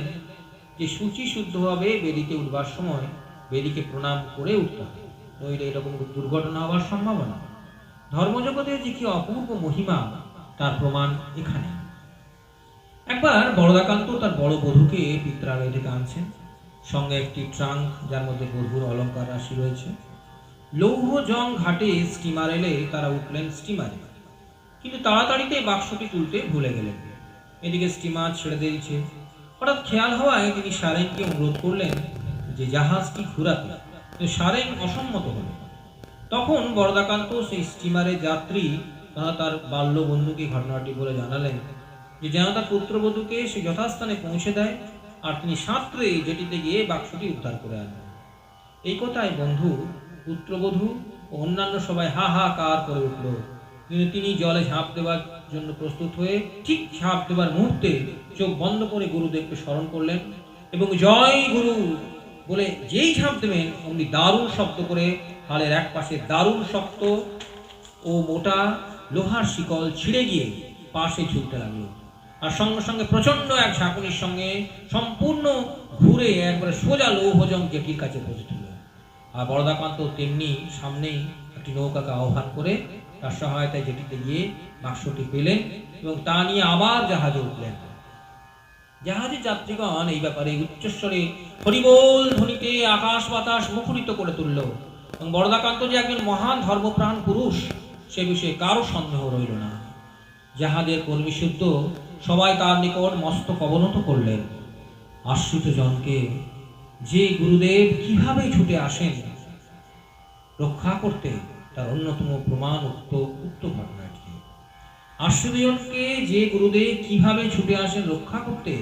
যে শুচি শুদ্ধভাবে বেদিতে উঠবার সময় বেদিকে প্রণাম করে উঠতে হবে, নইলে এরকম দুর্ঘটনা হওয়ার সম্ভাবনা। ধর্মজগতের যে কি অপূর্ব মহিমা তার প্রমাণ এখানে। একবার বরদাকান্ত তার বড় বধূকে পিত্রালয় থেকে আনছেন, সঙ্গে একটি ট্রাঙ্ক যার মধ্যে বধূর অলঙ্কার রাশি রয়েছে। লৌহজং ঘাটে স্টিমার এলে তারা উঠলেন স্টিমারে, কিন্তু তাড়াতাড়িতে বাক্সটি তুলতে ভুলে গেলেন। এদিকে স্টিমার ছেড়ে দিয়েছে। হঠাৎ খেয়াল হওয়ায় তিনি সারেংকে অনুরোধ করলেন যে জাহাজটি ঘুরাতে, কিন্তু সারেং অসম্মত হল। তখন বরদাকান্ত সেই স্টিমারের যাত্রী তথা তার বাল্য বন্ধুকে ঘটনাটি বলে জানালেন যে যেন তার পুত্রবধূকে সে যথাস্থানে পৌঁছে দেয়, আর তিনি সাঁতরে জেটিতে গিয়ে বাক্সটি উদ্ধার করে আনবেন। এই কথায় বন্ধু, পুত্রবধূ ও অন্যান্য সবাই হা হা কার করে উঠল। কিন্তু তিনি জলে ঝাঁপ দেওয়ার জন্য প্রস্তুত হয়ে ঠিক ঝাঁপ দেওয়ার মুহূর্তে চোখ বন্ধ করে গুরুদেবকে স্মরণ করলেন এবং জয় গুরু বলে যেই ঝাঁপ দেবেন অমনি দারুণ শব্দ করে খালের এক পাশে দারুণ শক্ত ও মোটা লোহার শিকল ছিঁড়ে গিয়ে পাশে ঝুলতে লাগলো, আর সঙ্গে সঙ্গে প্রচন্ড এক ঝাঁকুনির সঙ্গে সম্পূর্ণ ঘুরে একবারে সোজা লৌহজং জেটির কাছে পৌঁছেছিল। আর বরদাকান্ত তেমনি সামনেই একটি নৌকাকে আহ্বান করে তার সহায়তায় জেটিতে গিয়ে বাক্সটি পেলেন এবং তা নিয়ে আবার জাহাজে উঠলেন। জাহাজের যাত্রীগণ এই ব্যাপারে উচ্চস্বরে হরিবোল ধ্বনিতে আকাশ বাতাস মুখরিত করে তুলল এবং বরদাকান্ত যে একজন মহান ধর্মপ্রাণ পুরুষ সে বিষয়ে কারো সন্দেহ রইল না। জাহাজের কর্মীশুদ্ধ সবাই তার নিকট মস্তক অবনত করলেন। আশ্রিত জনকে যে গুরুদেব কিভাবে ছুটে আসেন রক্ষা করতে তার অন্যতম প্রমাণ উক্ত ঘটনাটি। আশ্রিতজনকে যে গুরুদেব কিভাবে ছুটে আসেন রক্ষা করতে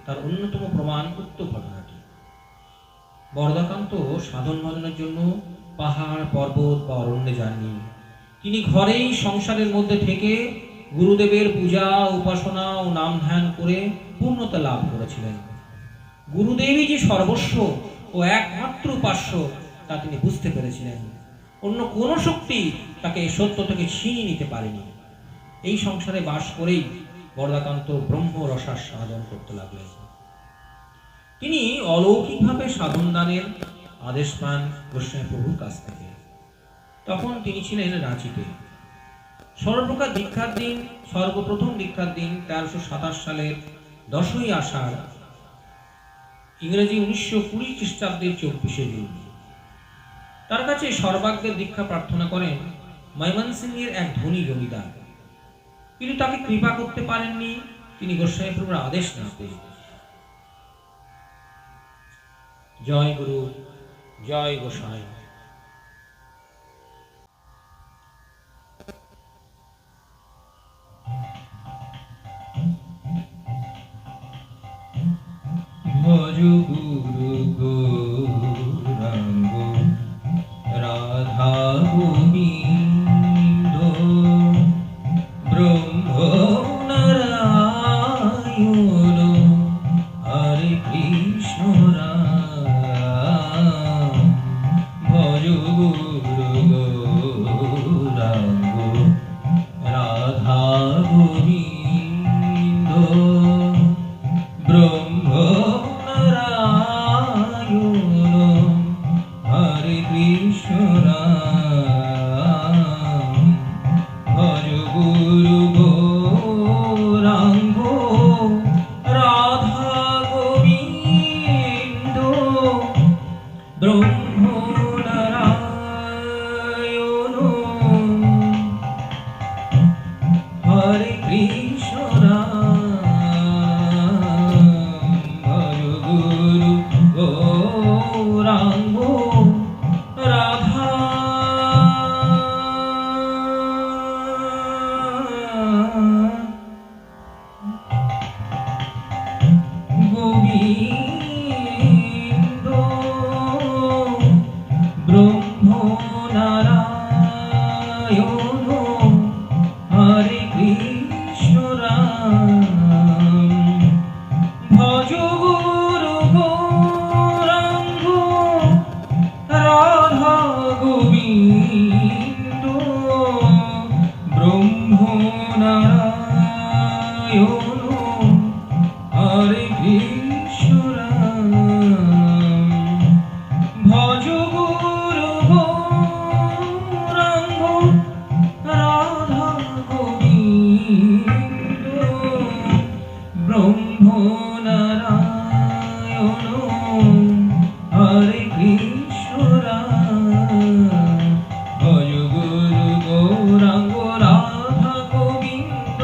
তার অন্যতম প্রমাণ উক্ত ঘটনাটি। বরদাকান্ত সাধন ভজনের জন্য পাহাড় পর্বত বা অরণ্যে যাননি। তিনি ঘরেই সংসারের মধ্যে থেকে গুরুদেবের পূজা উপাসনা ও নাম ধ্যান করে পূর্ণতা লাভ করেছিলেন। গুরুদেবই যে সর্বস্ব ও একমাত্র উপাস্য তা তিনি বুঝতে পেরেছিলেন। অন্য কোনো শক্তি তাকে এই সত্য থেকে ছিনিয়ে নিতে পারেনি। এই সংসারে বাস করেই বরদাকান্ত ব্রহ্ম রসার সাধন করতে লাগলেন। তিনি অলৌকিকভাবে সাধন দানের আদেশ পান গোস্বামী প্রভুর কাছ থেকে। তখন তিনি ছিলেন রাঁচিতে। সর্বপ্রথম দীক্ষার দিন 1327 সালের 10ই আষাঢ়, ইংরেজি 1920 খ্রিস্টাব্দের 24শে জুন। তার কাছে সর্বাগ্যের দীক্ষা প্রার্থনা করেন ময়মনসিংহের এক ধনী জমিদার, কিন্তু তাকে কৃপা করতে পারেননি তিনি গোস্বামী প্রভুর আদেশ না পেয়ে। জয় গুরু, জয় গোসাই।
ভজ গুরু গৌরাঙ্গ রাধা গোবিন্দ ব্রহ্ম নারায়ণ হরে কৃষ্ণ রাম। ভজ গুরু গৌরাঙ্গ রাধা গোবিন্দ ব্রহ্ম নারায়ণ হরে কৃষ্ণ রাম। ভজ গুরু গৌরাঙ্গ রাধা গোবিন্দ ব্রহ্ম নারায়ণ হরে কৃষ্ণ রাম। রাম ভজ গুরু গৌরাঙ্গ রাধা গোবিন্দ ব্রহ্ম নারায়ণ হরে কৃষ্ণ রাম ভজ গুরু গৌরাঙ্গ রাধা গোবিন্দ ব্রহ্ম নারায়ণ হরে কৃষ্ণ রাম ভজ গুরু গৌরাঙ্গ রাধা গোবিন্দ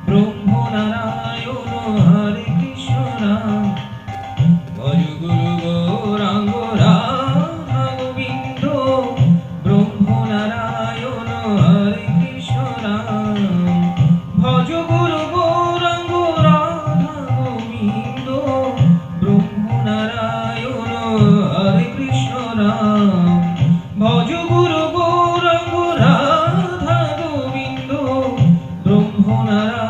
ব্রহ্ম নারায়ণ হরে কৃষ্ণ রাম ভজ গুরু গৌরাঙ্গ রাধা গোবিন্দ ব্রহ্ম নারায়ণ হরে কৃষ্ণ রাম ভজ গুরু গৌরাঙ্গ রাধা গোবিন্দ ব্রহ্ম নারায়ণ হরে কৃষ্ণ রাম ভজ গুরু গৌরাঙ্গ রাধা গোবিন্দ ব্রহ্ম নারায়ণ